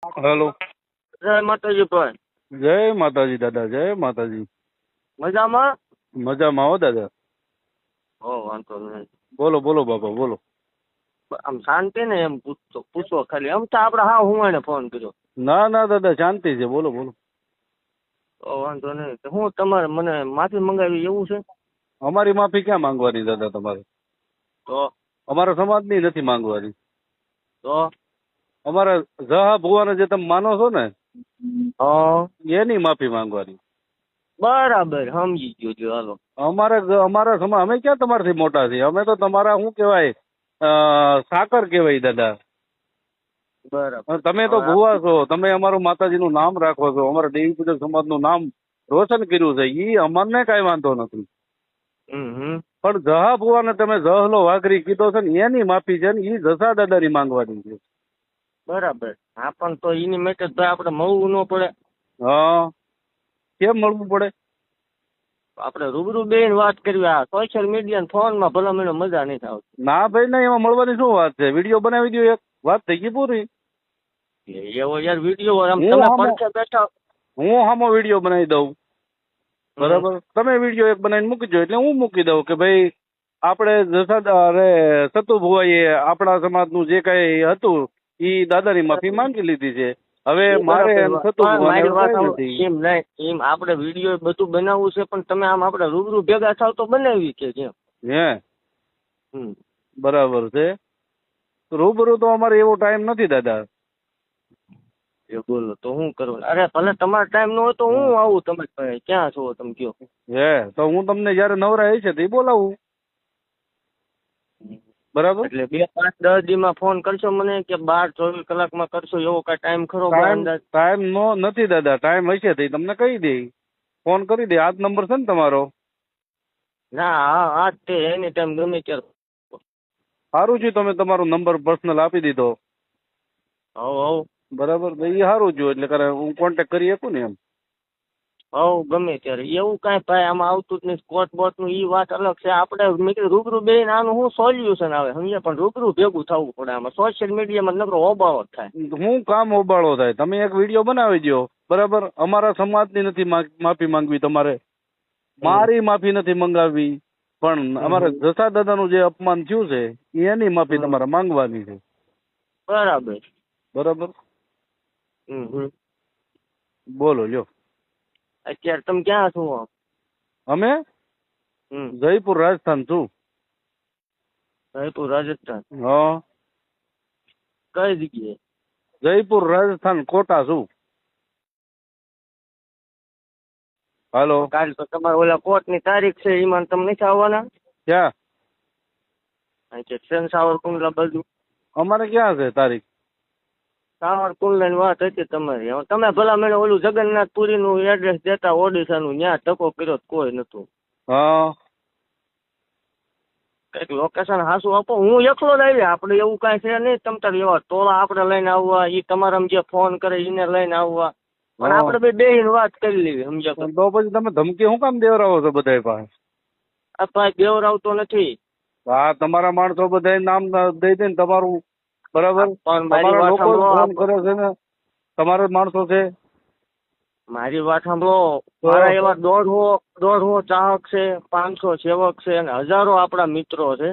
Hello. જય માતાજી ભાઈ. જય માતાજી દાદા, જય માતાજી. મજામાં? મજામાં હો દાદા. વાંધો નહીં. બોલો બોલો બાપા બોલો. આમ શાંતિ ને એમ પૂછો ખાલી. એમ તો આપણે હું એને ફોન કર્યો. ના ના દાદા શાંતિ છે, બોલો બોલો. વાંધો નહીં. તો હું તમારે મને માફી મંગાવી એવું છે? અમારી માફી ક્યાં માંગવાની દાદા તમારે? તો અમારા સમાજની નથી માંગવાની. તો અમારા જહા ભુવાને જે તમે માનો છો ને હા એની માફી માંગવાની. બરાબર સમજી ગયો જો. હાલો. અમારા સમાજ અમે ક્યાં તમારાથી મોટા છીએ? અમે તો તમારા શું કહેવાય સાકર કહેવાય દાદા. બરાબર. તમે તો ભુવા છો, તમે અમારું માતાજીનું નામ રાખો છો, અમારા દેવી પૂજક સમાજનું નામ રોશન કર્યું છે, ઈ અમને કઈ વાંધો નથી. પણ જહા ભુવાને તમે જહલો વાઘરી કીધો છે ને એની માફી છે ને ઈ જસા દાદાની માંગવાની છે. બરાબર. હા પણ તો એની માટે તો આપણે મળવું ન પડે? હા કેમ મળવું પડે? આપણે રૂબરૂ બેન વાત કરવી. આ સોશિયલ મીડિયા ફોનમાં ભલા મને મજા નહીં આવતી. ના ભાઈ ના, એમાં મળવાની શું વાત છે? વિડીયો બનાવી દો, એક વાત થઈ ગઈ પૂરી. એવો યાર વિડીયો તમે પડખે બેઠા. હું હામો વિડીયો બનાવી દઉં, બરાબર? તમે વિડીયો એક બનાવીને મૂકી દો એટલે હું મૂકી દઉં કે ભાઈ આપણે સતુ ભુવાઈએ આપણા સમાજનું જે કઈ હતું ઈ દાદાની માફી માંગી લીધી છે. હવે મારે સતુ ભુવાને એમ નહીં, એમ આપણે વિડીયો બધું બનાવવું છે પણ તમે આમ આપણે રૂબરૂ ભેગા થાવ તો બનાવી કે જેમ. હે બરાબર છે. રૂબરૂ તો અમારે એવો ટાઈમ નથી દાદા. એ બોલો તો હું કરું? અરે ભલે તમારો ટાઈમ ન હોય તો હું આવું તમે ક્યાં છો તમે કયો? હે તો હું તમને જયારે નવરા હશે તો બોલાવું, બરાબર? એટલે 2-5-10 દીમાં ફોન કરશો મને કે 12-24 કલાકમાં કરશો એવો કઈ ટાઈમ ખરો? ટાઈમ નો નથી દાદા, ટાઈમ હશે તો તમને કહી દે, ફોન કરી દે. આ જ નંબર છે ને તમારો? ના હા હા તે એની ટાઈમ ગમે ત્યારે. સારું છે, તમે તમારો નંબર પર્સનલ આપી દીધો. હવ બરાબર, એ સારું છે એટલે હું કોન્ટેક્ટ કરી શકું ને એમ. ગમે ત્યારે એવું કાંઈ ભાઈ આમાં આવતું જ નહીં. સ્કોટ બોટ નું ઈ વાત અલગ છે. આપણે મેં કીધું રૂબરૂ બેન આનું શું સોલ્યુશન આવે સમજે, પણ રૂબરૂ ભેગું થવું પડે. આમાં સોશિયલ મીડિયામાં નકરો હોબાળો જ થાય. હું કામ હોબાળો થાય? તમે એક વિડીયો બનાવી દો, બરાબર? અમારા સમાજની નથી માફી માંગવી તમારે, મારી માફી નથી મંગાવવી, પણ અમારા જસા દાદાનું જે અપમાન થયું છે એની માફી તમારે માંગવાની છે. બરાબર બરાબર. બોલો લ્યો. અત્યારે તમે ક્યાં છો? અમે જયપુર રાજસ્થાન છું. જયપુર રાજસ્થાન? હા. કઈ જગ્યાએ? જયપુર રાજસ્થાન, કોટા છું. હાલો. કાલ તો તમારે ઓલા કોર્ટ ની તારીખ છે, એમાં તમે નથી આવવાના? ક્યાં? સાવરકુંડલા બાજુ. અમારે ક્યાં છે તારીખ? સાવરકુંડલા ની વાત હતી તમારી. તમે ભલા મને ઓલું જગન્નાથપુરી નું એડ્રેસ દેતા ઓડિશા નું, ત્યાં ટકો કર્યો કોઈ નતું. હા કઈક લોકેશન હાસું આપો. હું એકલો જ આવી, આપણે એવું કાંઈ છે નહીં. તમ તાર એવા ટોળા આપણે લઈને આવવા, એ તમારા જે ફોન કરે એને લઈને આવવા, પણ આપણે બે બેહીને વાત કરી લેવી સમજ્યા. તો પછી તમે ધમકી શું કામ દેવરાવો છો બધા પાસે? આ ભાઈ દેવરાવતો નથી. હા તમારા માણસો બધા નામ દઈ દે ને તમારું, બરાબર? તમારા લોકો ફોન કરે છે ને, તમારા માણસો છે. મારી વાત સાંભળો. મારા એવા 150 ચાહક છે, 500 સેવક છે અને હજારો આપણા મિત્રો છે.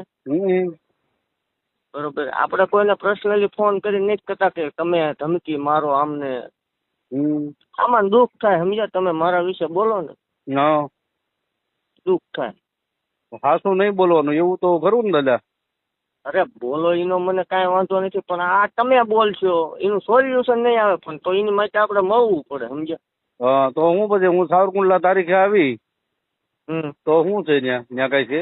બરોબર. આપણે કોઈને પર્સનલી ફોન કરી નથી કરતા કે તમે ધમકી મારો આમને. આમાં દુઃખ થાય સમજ્યા. તમે મારા વિશે બોલો ને દુઃખ થાય. હાસું નહીં બોલવાનું એવું તો ખરું ને દાદા? અરે બોલો એનો મને કાંઈ વાંધો નથી, પણ આ તમે બોલશો એનું સોલ્યુશન નહીં આવે, પણ તો એની માટે આપણે મળવું પડે સમજ્યા. હા તો હું પછી હું સાવરકુંડલા તારીખે આવી તો શું છે ત્યાં કઈ છે?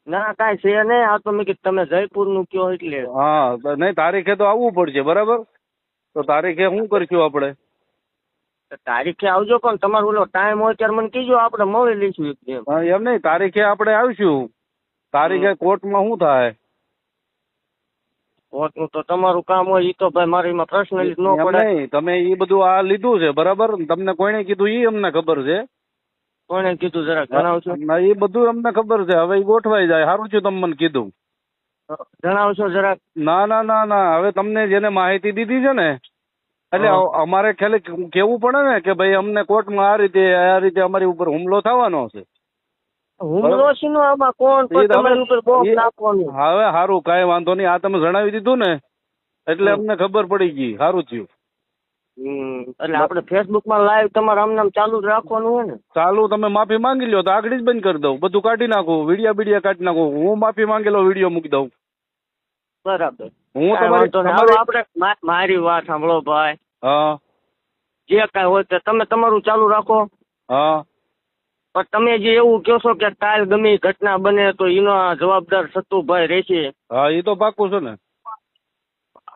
ના કાંઈ છે નહીં. આ તો મેં કીધું તમે જયપુર નું કયો એટલે. હા નહીં, તારીખે તો આવવું પડશે, બરાબર? તો તારીખે શું કરશું આપણે? તારીખે આવજો, પણ તમારો ઓલો ટાઈમ હોય ત્યારે મને કીજો, આપણે મળી લઈશું. એમ નહીં, તારીખે આપણે આવીશું. તારીખે કોર્ટમાં શું થાય? કોર્ટનું તો તમારું કામ હોય, એ તો ભાઈ મારે એમાં પર્સનલી ન પડે. નહીં, તમે એ બધું આ લીધું છે, બરાબર? તમને કોઈને કીધું એ અમને ખબર છે. કોને કીધું જરાક જણાવશો? એ બધું અમને ખબર છે. હવે એ ગોઠવાઈ જાય. સારું છે તમે મને કીધું, જણાવશો જરાક? ના ના ના ના, હવે તમને જેને માહિતી દીધી છે ને એટલે અમારે ખ્યાલે કેવું પડે ને કે ભાઈ અમને કોર્ટમાં આ રીતે અમારી ઉપર હુમલો થવાનો છે. હુમલો છે નો આમાં કોણ પણ તમારી ઉપર બોમ્બ નાખવાનું. હવે સારું કાંઈ વાંધો નહીં, આ તમે જણાવી દીધું ને એટલે અમને ખબર પડી ગઈ, સારું થયું. એટલે આપણે ફેસબુક માં લાઈવ તમારે આમ ચાલુ જ રાખવાનું હોય ને. ચાલુ તમે માફી માંગી લ્યો તો આગળ જ બંધ કરી દઉં, બધું કાઢી નાખું, વિડીયો કાઢી નાખું, હું માફી માંગેલો વિડીયો મૂકી દઉં. બરાબર. હું આપણે મારી વાત સાંભળો ભાઈ. હા. જે કાંઈ હોય તે તમે તમારું ચાલુ રાખો. હા. પણ તમે જે એવું કહો છો કે કાલ ગમે ઘટના બને તો એનો જવાબદાર સતુભાઈ રહેશે. હા, એ તો પાક્કું છે ને.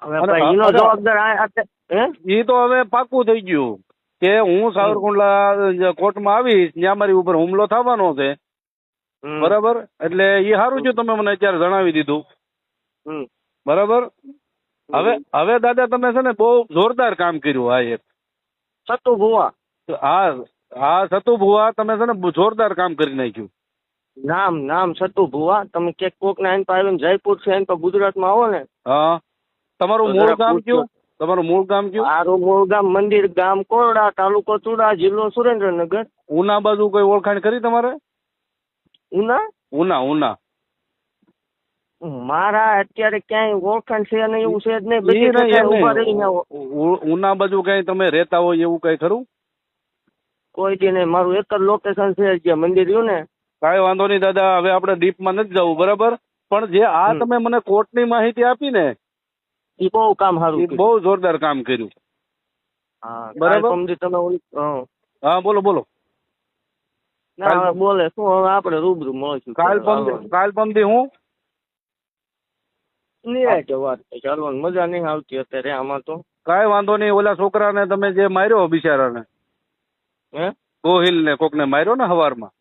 હવે એનો જવાબદાર એ તો હવે પાક્કું થઈ ગયું કે હું સાવરકુંડલા કોર્ટમાં આવીશ, ત્યાં મારી ઉપર હુમલો થવાનો છે. બરાબર, એટલે એ સારું છે તમે મને અત્યારે જણાવી દીધું. બરાબર. હવે દાદા તમે છે ને બહુ જોરદાર કામ કર્યું. હા, એક સતુ ભુવા. હા સતુ ભુવા, તમે છે ને જોરદાર કામ કરી નાખ્યું. નામ સતુ ભુવા. તમે ક્યાંક કોક ના એન પર આવીને જયપુર છે એન પર ગુજરાતમાં આવો ને. હા. તમારું મૂળ ગામ કયું? તમારું મૂળ ગામ કયું? મારું મૂળ ગામ મંદિર ગામ કોરડા, તાલુકો ચુડા, જિલ્લો સુરેન્દ્રનગર. ઉના બાજુ કોઈ ઓળખાણ કરી તમારે? ઉના મારા અત્યારે ક્યાંય ઓળખાણ છે નહીં, એવું છે જ નહીં. ઉના બાજુ કઈ તમે રહેતા હોય એવું કઈ ખરું? કોઈ દી નહીં, મારું એક જ લોકેશન છે જે મંદિર રહ્યું ને. કાંઈ વાંધો નહીં દાદા, હવે આપણે ડીપમાં નથી જવું. બરાબર, પણ જે આ તમે મને કોર્ટની માહિતી આપી ને એ બહુ કામ સારું, બહુ જોરદાર કામ કર્યું. બરાબર. તમે હા બોલો. બોલે શું હવે આપણે રૂબરૂ મળશું. કાલ પમદી હું વાત ચાલવાની મજા નહીં આવતી અત્યારે આમાં તો. કાંઈ વાંધો નહીં, ઓલા છોકરાને તમે જે માર્યો બિચારાને, ગોહિલ ને કોક ને માર્યો ને હવારમાં,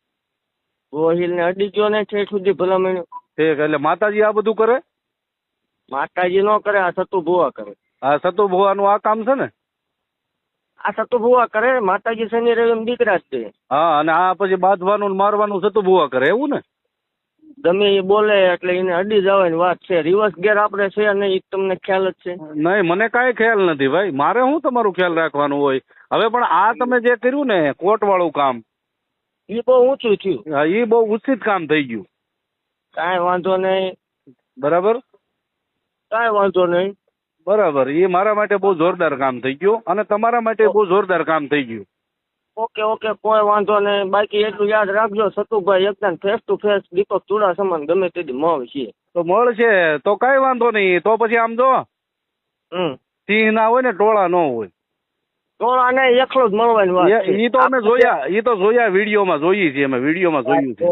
ગોહિલ ને અડી ગયો ને ઠેઠ સુધી ભલામણ. ઠીક, એટલે માતાજી આ બધું કરે? માતાજી નો કરે, આ સતુ ભુવા કરે. હા, સતુ ભુવાનું આ કામ છે ને. આ સતુ ભુવા કરે, માતાજી શનિ રવિ દીકરા જ છે. હા, અને આ પછી બાંધવાનું મારવાનું સતુ ભુવા કરે, એવું ને? ગમે એ બોલે એટલે એને અડી જવાની વાત છે. રિવર્સ ગેર આપણે છે નહીં, તમને ખ્યાલ જ છે? નહીં, મને કાંઈ ખ્યાલ નથી ભાઈ, મારે શું તમારું ખ્યાલ રાખવાનું હોય. હવે પણ આ તમે જે કર્યું ને કોર્ટ વાળું કામ, એ બહુ ઊંચું થયું. હા, એ બહુ ઉચિત કામ થઈ ગયું. કાંઈ વાંધો નહીં. બરાબર, કાંઈ વાંધો નહીં. બરાબર, એ મારા માટે બહુ જોરદાર કામ થઈ ગયું અને તમારા માટે બહુ જોરદાર કામ થઈ ગયું. ઓકે, કોઈ વાંધો નહીં. બાકી એટલું યાદ રાખજો, સતુભાઈ એકદમ ફેસ ટુ ફેસ દીપક ચુડાસમાને ગમે તેથી મળશે. તો મળશે તો કાંઈ વાંધો નહીં. તો પછી આમ જો સિંહ ના હોય ને ટોળા ન હોય. ટોળા ને એકલો જ મળવાની વાત. એ તો અમે જોયા વિડીયોમાં જોઈએ છીએ, અમે વિડીયોમાં જોયું છે.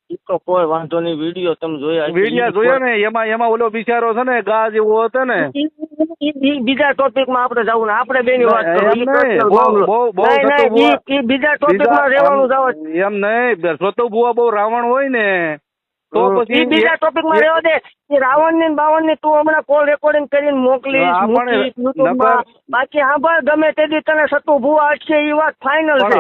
એ તો કોઈ વાંધો નહીં, વિડીયો તમે જોયા ને, એમાં ઓલો બિચારો છે ને ગા જેવો હતો ને. બીજા ટોપિક માં આપણે જવું ને, આપણે બેની વાત બીજા ટોપિક માં રહેવાનું જવું એમ નહીં. સતુ ભુવા બહુ રાવણ હોય ને તો પછી બીજા ટોપિક માં રહેવા દે. રાવણ ની બાવન ની તું હમણાં કોલ રેકોર્ડિંગ કરીને મોકલીશ. બાકી હા ભાઈ ગમે તે દી તને સતુ ભુવા અટશે એ વાત ફાઇનલ છે.